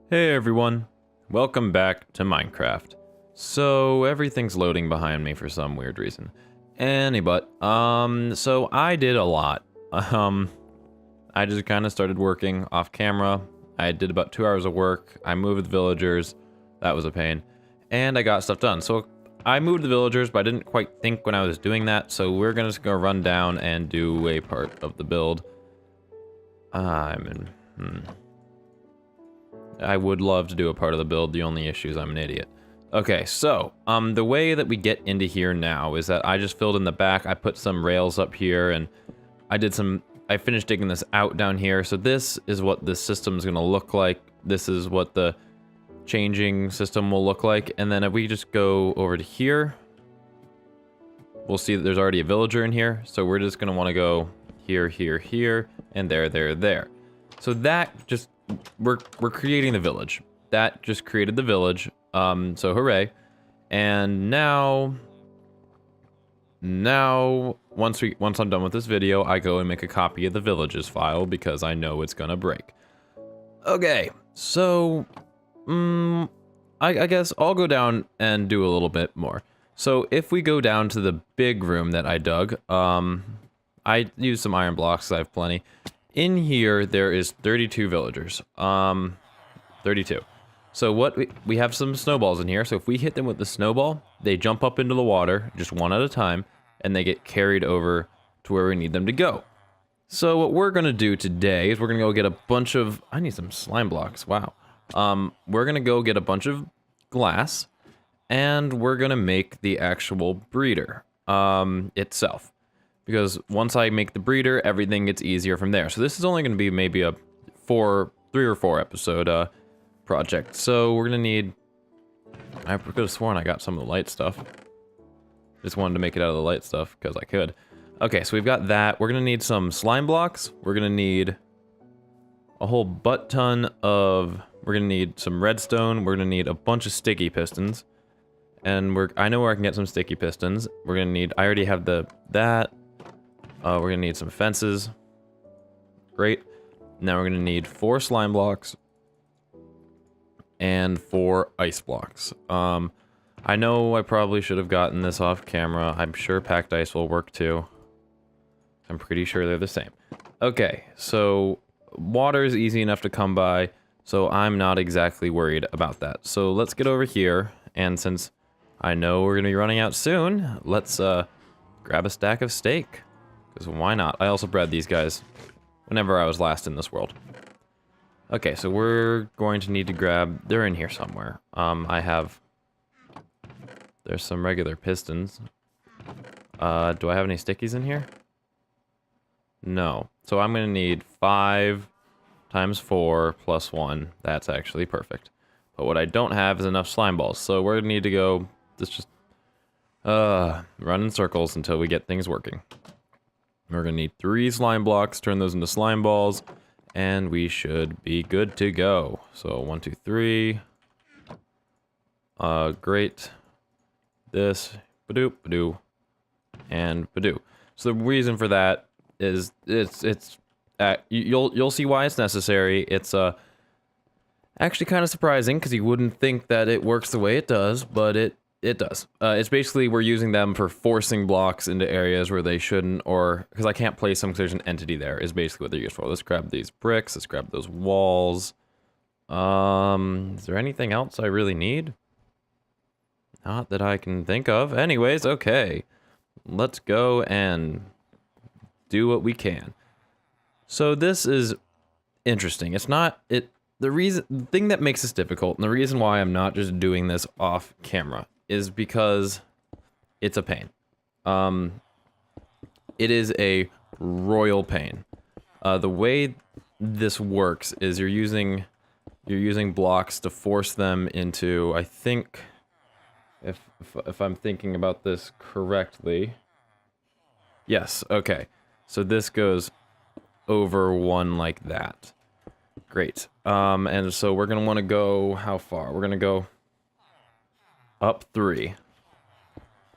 Hey everyone, welcome back to Minecraft. So everything's loading behind me for some weird reason. So I did a lot. I just kind of started working off camera. I did about 2 hours of work. I moved the villagers. That was a pain. And I got stuff done. So I moved the villagers, but I didn't quite think when I was doing that. So we're gonna just go run down and do a part of the build. I would love to do a part of the build, the only issue is I'm an idiot. Okay, so, the way that we get into here now is that I just filled in the back, I put some rails up here, and I finished digging this out down here, so this is what this system is gonna look like, this is what the changing system will look like, and then if we just go over to here, we'll see that there's already a villager in here, so we're just gonna wanna go here, here, here, and there, there, there. So that just we're creating the village. That just created the village. So hooray. And now once I'm done with this video, I go and make a copy of the villages file because I know it's gonna break. Okay, so I guess I'll go down and do a little bit more. So if we go down to the big room that I dug, I used some iron blocks, I have plenty. In here, there is 32 villagers. 32. So we have some snowballs in here, so if we hit them with the snowball, they jump up into the water, just one at a time, and they get carried over to where we need them to go. So what we're gonna do today is we're gonna go get a bunch of, I need some slime blocks, wow. We're gonna go get a bunch of glass, and we're gonna make the actual breeder, itself. Because once I make the breeder, everything gets easier from there. So this is only going to be maybe a 3 or 4 episode project. So we're going to need... I could have sworn I got some of the light stuff. Just wanted to make it out of the light stuff because I could. Okay, so we've got that. We're going to need some slime blocks. We're going to need a whole butt ton of... We're going to need some redstone. We're going to need a bunch of sticky pistons. And I know where I can get some sticky pistons. We're going to need... I already have that. We're gonna need some fences. Great. Now we're gonna need 4 slime blocks and 4 ice blocks. I know I probably should have gotten this off camera. I'm sure packed ice will work too. I'm pretty sure they're the same. Okay, so water is easy enough to come by, so I'm not exactly worried about that. So let's get over here, and since I know we're gonna be running out soon, let's grab a stack of steak. Because why not? I also bred these guys whenever I was last in this world. Okay, so we're going to need to grab... They're in here somewhere. There's some regular pistons. Do I have any stickies in here? No. So I'm going to need 5 times 4 plus 1. That's actually perfect. But what I don't have is enough slime balls. So we're going to need to go... Let's just... run in circles until we get things working. We're gonna need 3 slime blocks, turn those into slime balls, and we should be good to go. So 1, 2, 3. Great. This, badoo, badoo, and badoo. So the reason for that is you'll see why it's necessary. It's actually kind of surprising because you wouldn't think that it works the way it does, but it does. It's basically we're using them for forcing blocks into areas where they shouldn't, or because I can't place them because there's an entity there, is basically what they're used for. Let's grab these bricks, let's grab those walls. Is there anything else I really need? Not that I can think of. Anyways, okay. Let's go and do what we can. So this is interesting. It's not... The thing that makes this difficult, and the reason why I'm not just doing this off camera, is because it's a pain. It is a royal pain. The way this works is you're using blocks to force them into, I think, if I'm thinking about this correctly. Yes, okay. So this goes over one like that. Great. And so we're gonna want to go how far? We're gonna go up 3.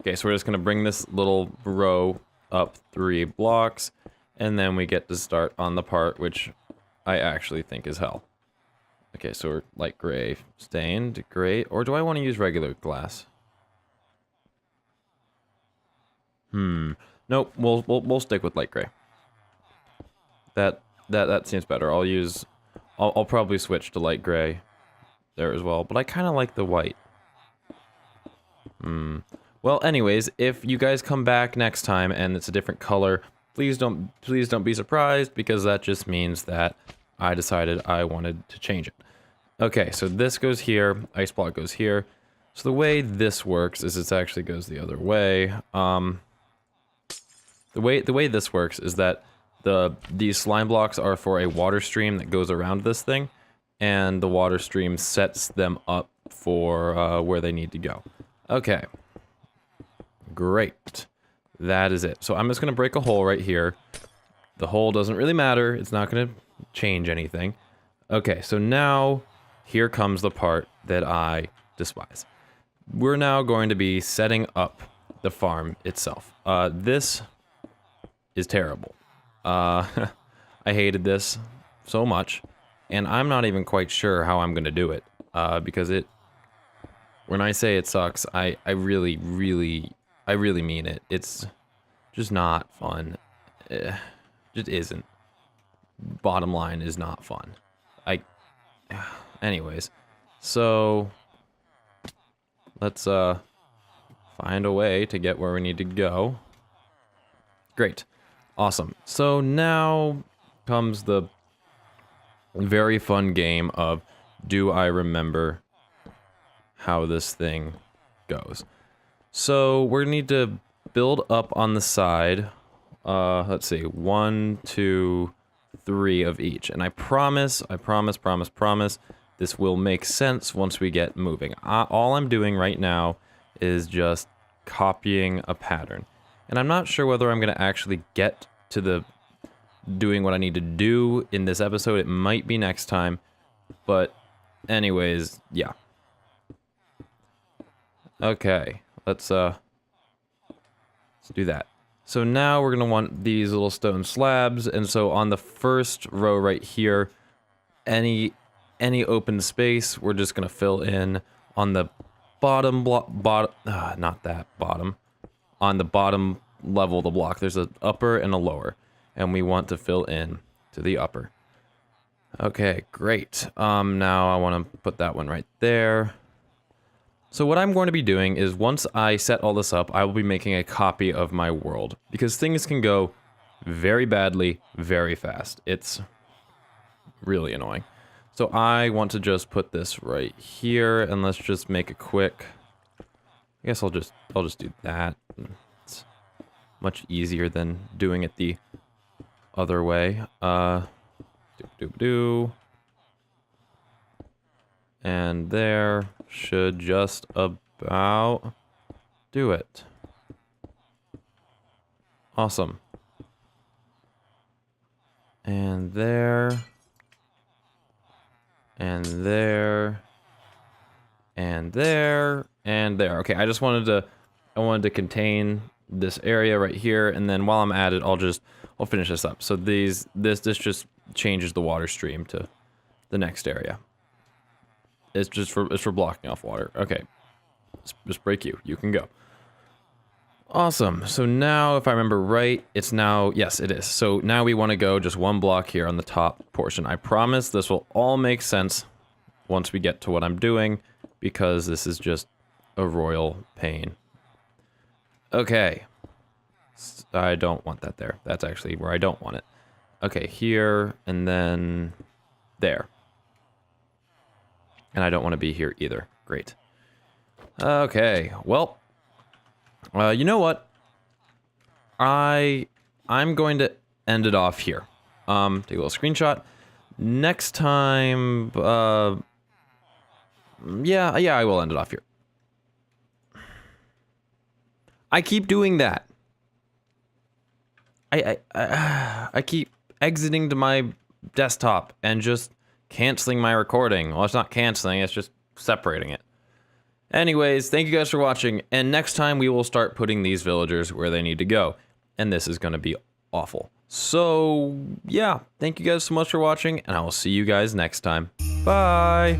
Okay, so we're just gonna bring this little row up 3 blocks, and then we get to start on the part which I actually think is hell. Okay, so we're light gray stained. Great. Or do I want to use regular glass? Nope. We'll stick with light gray. That seems better. I'll probably switch to light gray there as well, but I kind of like the white. Well, anyways, if you guys come back next time and it's a different color, please don't be surprised, because that just means that I decided I wanted to change it. Okay, so this goes here, ice block goes here. So the way this works is it actually goes the other way. The way this works is that these slime blocks are for a water stream that goes around this thing, and the water stream sets them up for where they need to go. Okay. Great. That is it. So I'm just going to break a hole right here. The hole doesn't really matter. It's not going to change anything. Okay, so now here comes the part that I despise. We're now going to be setting up the farm itself. This is terrible. I hated this so much, and I'm not even quite sure how I'm going to do it, because when I say it sucks, I really mean it. It's just not fun. Just isn't. Bottom line is not fun. Anyways, so let's find a way to get where we need to go. Great. Awesome. So now comes the very fun game of, do I remember how this thing goes? So we're gonna need to build up on the side. Let's see, 1, 2, 3 of each. And I promise, this will make sense once we get moving. All I'm doing right now is just copying a pattern. And I'm not sure whether I'm gonna actually get to doing what I need to do in this episode. It might be next time, but anyways, yeah. Okay, let's do that. So now we're gonna want these little stone slabs, and so on the first row right here, any open space, we're just gonna fill in on the bottom block, not that bottom, on the bottom level of the block. There's an upper and a lower, and we want to fill in to the upper. Okay, great. Now I want to put that one right there. So what I'm going to be doing is, once I set all this up, I will be making a copy of my world, because things can go very badly, very fast. It's really annoying. So I want to just put this right here, and let's just make a quick, I guess I'll just do that. It's much easier than doing it the other way. And there should just about do it. Awesome. And there. And there. And there. And there. Okay, I wanted to contain this area right here, and then while I'm at it, I'll finish this up. So this just changes the water stream to the next area. It's for blocking off water. Okay. Just break you. You can go. Awesome. So now, if I remember right, it's now, yes, it is. So now we want to go just one block here on the top portion. I promise this will all make sense once we get to what I'm doing, because this is just a royal pain. Okay. I don't want that there. That's actually where I don't want it. Okay, here, and then there. And I don't want to be here either. Great. Okay, well, you know what? I'm going to end it off here. Take a little screenshot. Next time, yeah, I will end it off here. I keep doing that. I keep exiting to my desktop and just canceling my recording. Well, it's not canceling, it's just separating it. Anyways, thank you guys for watching, and next time we will start putting these villagers where they need to go. And this is going to be awful. So, yeah, thank you guys so much for watching, and I will see you guys next time. Bye.